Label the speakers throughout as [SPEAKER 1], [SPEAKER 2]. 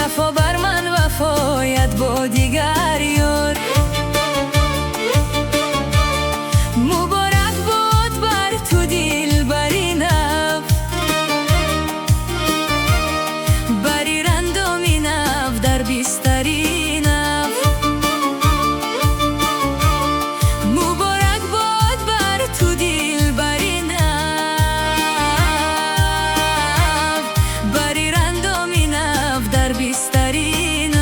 [SPEAKER 1] وفا بر من وفایت با دیگر یار. مبارک باد بر تو دلبری نو، بری رندامی نو در بستری نو. مبارک باد بر تو دلبری نو، بری رندامی نو در بستری نو.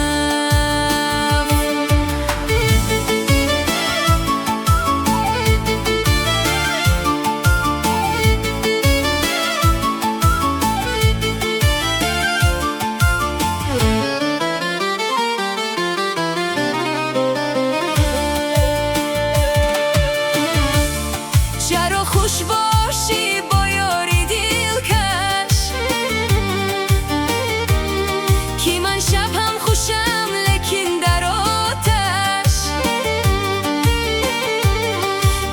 [SPEAKER 1] شر و خوش باشی با یاری دلکش، که من شب هم خوشم لیکن در آتش.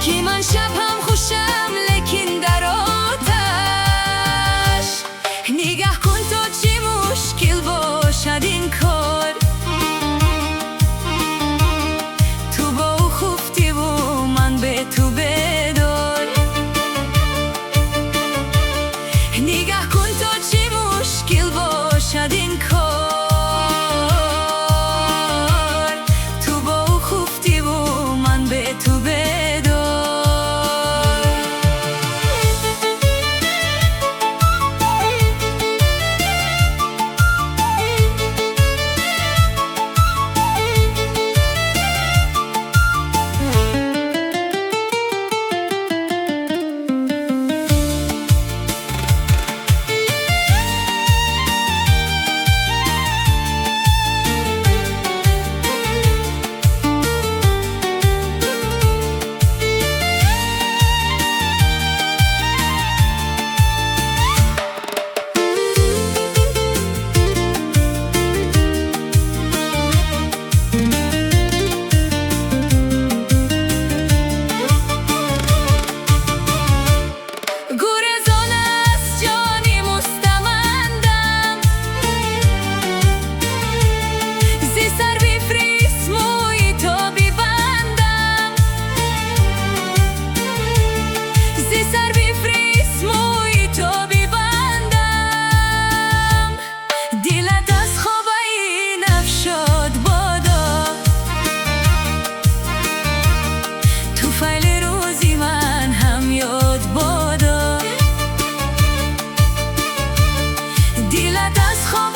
[SPEAKER 1] که من شب هم خوشم لیکن در آتش. نگاه کن تا چی مشکل باشد این کار، تو با او خفتی و من به تو بدار. نگاه کن تا چی مشکل باشد این کار، تو با او خفتی و من به تو بدار. دلت از خواب